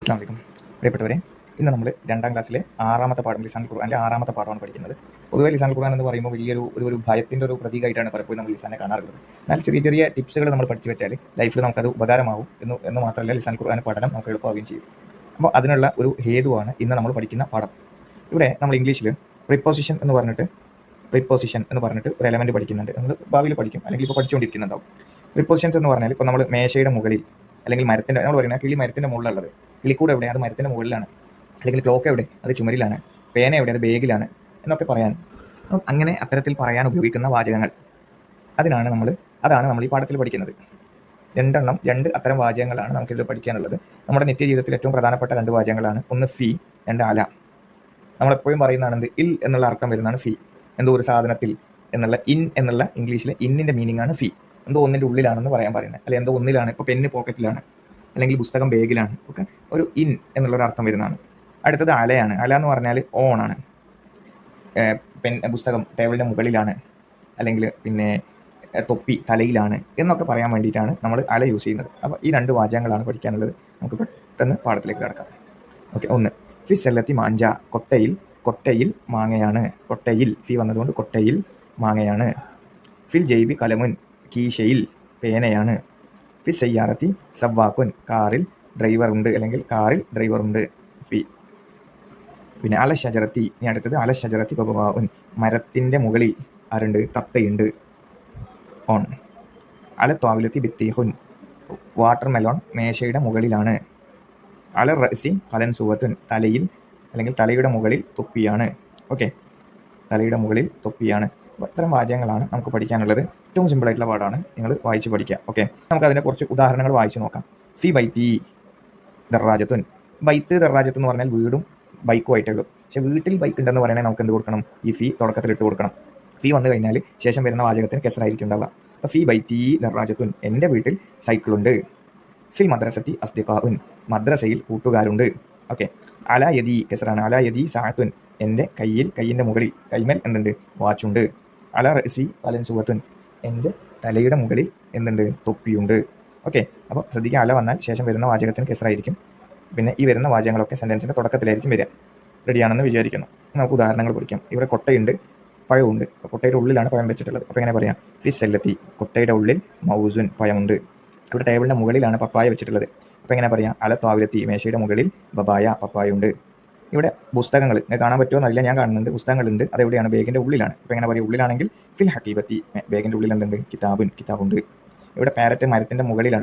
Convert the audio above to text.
അസ്സലാമു അലൈക്കും പ്രിയപ്പെട്ടവരെ, ഇന്ന് നമ്മൾ 2ാം ക്ലാസ്സിലെ 6ാമത്തെ പാഠം ലിസാനുൽ ഖുർആനിലെ 6ാമത്തെ പാഠമാണ് പഠിക്കുന്നത്. പൊതുവെ ലിസാനുൽ ഖുർആൻ എന്ന് പറയുമ്പോൾ വലിയൊരു ഭയത്തിൻ്റെ ഒരു പ്രതീകമായിട്ടാണ് പലപ്പോഴും നമ്മൾ ലിസാനെ കാണാറുള്ളത്. എന്നാൽ ചെറിയ ചെറിയ ടിപ്സുകൾ നമ്മൾ പഠിച്ചു വെച്ചാൽ ലൈഫിൽ നമുക്കത് ഉപകാരമാവും എന്ന് മാത്രമല്ല, ലിസാനുൽ ഖുർആൻ പഠനം നമുക്ക് എളുപ്പമാവുകയും ചെയ്യും. അപ്പോൾ അതിനുള്ള ഒരു ഹേതുവാണ് ഇന്ന് നമ്മൾ പഠിക്കുന്ന പാഠം. ഇവിടെ നമ്മൾ ഇംഗ്ലീഷിൽ പ്രിപ്പോസിഷൻ എന്ന് പറഞ്ഞിട്ട് ഒരു എലമെൻറ്റ് പഠിക്കുന്നുണ്ട്. നമ്മൾ ഭാവിയിൽ പഠിക്കും, അല്ലെങ്കിൽ ഇപ്പോൾ പഠിച്ചുകൊണ്ടിരിക്കുന്നുണ്ടാവും. പ്രിപ്പോസിഷൻസ് എന്ന് പറഞ്ഞാൽ ഇപ്പോൾ നമ്മൾ മേശയുടെ മുകളിൽ അല്ലെങ്കിൽ മരത്തിൻ്റെ, നമ്മൾ പറയുന്നത് കിളി മരത്തിൻ്റെ മുകളിലുള്ളത്, കിളിക്കൂട് എവിടെ, അത് മരത്തിൻ്റെ മുകളിലാണ്. അല്ലെങ്കിൽ ക്ലോക്ക് എവിടെ, അത് ചുമരിലാണ്. പേന എവിടെ, അത് ബാഗിലാണ് എന്നൊക്കെ പറയാൻ, അങ്ങനെ അത്തരത്തിൽ പറയാൻ ഉപയോഗിക്കുന്ന വാചകങ്ങൾ, അതാണ് നമ്മൾ ഈ പാഠത്തിൽ പഠിക്കുന്നത്. 2 അത്തരം വാചകങ്ങളാണ് നമുക്കിതിൽ പഠിക്കാനുള്ളത്. നമ്മുടെ നിത്യജീവിതത്തിൽ ഏറ്റവും പ്രധാനപ്പെട്ട 2 വാചകങ്ങളാണ്. ഒന്ന് ഫി, 2 അല. നമ്മളെപ്പോഴും പറയുന്നതാണ് എന്ത്, ഇൽ എന്നുള്ള അർത്ഥം വരുന്നതാണ് ഫി. എന്തോ ഒരു സാധനത്തിൽ എന്നുള്ള ഇൻ എന്നുള്ള ഇംഗ്ലീഷിലെ ഇന്നിൻ്റെ മീനിങ് ആണ് ഫി. എന്തോ ഒന്നിൻ്റെ ഉള്ളിലാണെന്ന് പറയാൻ പറയുന്നത്, അല്ലെങ്കിൽ എന്തോ ഒന്നിലാണ്. ഇപ്പോൾ പെന്ന് പോക്കറ്റിലാണ്, അല്ലെങ്കിൽ പുസ്തകം ബാഗിലാണ്, ഒക്കെ ഒരു ഇൻ എന്നുള്ളൊരു അർത്ഥം വരുന്നതാണ്. അടുത്തത് അലയാണ്. അല എന്ന് പറഞ്ഞാൽ ഓൺ ആണ്. പുസ്തകം ടേബിളിൻ്റെ മുകളിലാണ്, അല്ലെങ്കിൽ പിന്നെ തൊപ്പി തലയിലാണ് എന്നൊക്കെ പറയാൻ വേണ്ടിയിട്ടാണ് നമ്മൾ അല യൂസ് ചെയ്യുന്നത്. അപ്പോൾ ഈ 2 വാചകങ്ങളാണ് പഠിക്കാനുള്ളത്. നമുക്ക് പെട്ടെന്ന് പാഠത്തിലേക്ക് കിടക്കാം. ഓക്കെ. 1, ഫി സെല്ലത്തി മാഞ്ച, കൊട്ടയിൽ മാങ്ങയാണ്. കൊട്ടയിൽ ഫി വന്നതുകൊണ്ട് കൊട്ടയിൽ മാങ്ങയാണ്. ഫിൽ ജൈബി കലമുൻ, കീശയിൽ പേനയാണ്. ഫി സയ്യാറത്തി സവ്വാക്കുൻ, കാറിൽ ഡ്രൈവർ ഉണ്ട്, അല്ലെങ്കിൽ കാറിൽ ഡ്രൈവർ ഉണ്ട്. ഫി. പിന്നെ അല ഷജറത്തി, ഇനി അടുത്തത് അല ഷജറത്തി ബബുവാഉൻ, മരത്തിൻ്റെ മുകളിൽ ആരുണ്ട്, തത്തയുണ്ട്. ഓൺ. അല ത്വാവിലത്തി ബിത്തീഹുൻ, വാട്ടർ മെലോൺ മേശയുടെ മുകളിലാണ്. അല റസി കലൻ സുവത്തുൻ, തലയിൽ അല്ലെങ്കിൽ തലയുടെ മുകളിൽ തൊപ്പിയാണ്. ഓക്കെ, തലയുടെ മുകളിൽ തൊപ്പിയാണ്. ഇത്തരം വാചകങ്ങളാണ് നമുക്ക് പഠിക്കാനുള്ളത്. ഏറ്റവും സിമ്പിളായിട്ടുള്ള പാഠമാണ്, നിങ്ങൾ വായിച്ച് പഠിക്കുക. ഓക്കെ, നമുക്കതിൻ്റെ കുറച്ച് ഉദാഹരണങ്ങൾ വായിച്ച് നോക്കാം. ഫി ബൈത്തി ദറാജത്തുൻ. ബൈത്ത് ദറാജത്ത് എന്ന് പറഞ്ഞാൽ വീടും ബൈക്കും ആയിട്ടേ ഉള്ളൂ. പക്ഷേ വീട്ടിൽ ബൈക്ക് ഉണ്ടെന്ന് പറയണേ നമുക്ക് എന്ത് കൊടുക്കണം, ഈ ഫി തുടക്കത്തിൽ ഇട്ട് കൊടുക്കണം. ഫി വന്നു കഴിഞ്ഞാൽ ശേഷം വരുന്ന വാചകത്തിന് കെസറായിരിക്കും ഉണ്ടാവുക. അപ്പോൾ ഫി ബൈത്തി ദറാജത്തുൻ, എൻ്റെ വീട്ടിൽ സൈക്കിളുണ്ട്. ഫിൽ മദ്രസത്തി അസ്ദിഖാഉൻ, മദ്രസയിൽ കൂട്ടുകാരുണ്ട്. ഓക്കെ. അല യദി കെസറാണ്. അല യദി സാഅത്തുൻ, എൻ്റെ കയ്യിൻ്റെ മുകളിൽ, കൈമൽ എന്തുണ്ട്, വാച്ചുണ്ട്. അല റസി കലൻ സുവത്തുൻ, എൻ്റെ തലയുടെ മുകളിൽ എന്തുണ്ട്, തൊപ്പിയുണ്ട്. ഓക്കെ, അപ്പോൾ ശ്രദ്ധിക്കുക, അല വന്നാൽ ശേഷം വരുന്ന വാചകത്തിന് കെസറായിരിക്കും. പിന്നെ ഈ വരുന്ന വാചകങ്ങളൊക്കെ സെൻറ്റൻസിൻ്റെ തുടക്കത്തിലായിരിക്കും വരിക. റെഡിയാണെന്ന് വിചാരിക്കുന്നു. നമുക്ക് ഉദാഹരണങ്ങൾ പഠിക്കാം. ഇവിടെ കൊട്ടയുണ്ട്, പഴമുണ്ട്. അപ്പോൾ കൊട്ടയുടെ ഉള്ളിലാണ് പഴം വെച്ചിട്ടുള്ളത്. അപ്പോൾ എങ്ങനെ പറയാം, ഫിസ് സെല്ലത്തി, കൊട്ടയുടെ ഉള്ളിൽ മൗസുൻ, പഴമുണ്ട്. ഇവിടെ ടേബിളിൻ്റെ മുകളിലാണ് പപ്പായ വെച്ചിട്ടുള്ളത്. അപ്പോൾ എങ്ങനെ പറയാം, അല ത്വാവിലത്തി, മേശയുടെ മുകളിൽ ബബായ, പപ്പായുണ്ട്. ഇവിടെ പുസ്തകങ്ങൾ കാണാൻ പറ്റുമോ എന്നറിയില്ല, ഞാൻ കാണുന്നുണ്ട്. പുസ്തകങ്ങളുണ്ട്, അതെവിടെയാണ്, ബാഗിൻ്റെ ഉള്ളിലാണ്. അപ്പോൾ എങ്ങനെ പറയും, ഉള്ളിലാണെങ്കിൽ ഫിൽ ഹക്കീബത്തി, ബാഗിൻ്റെ ഉള്ളിൽ എന്തുണ്ട്, കിതാബുണ്ട്. ഇവിടെ പാരറ്റ് മരത്തിൻ്റെ മുകളിലാണ്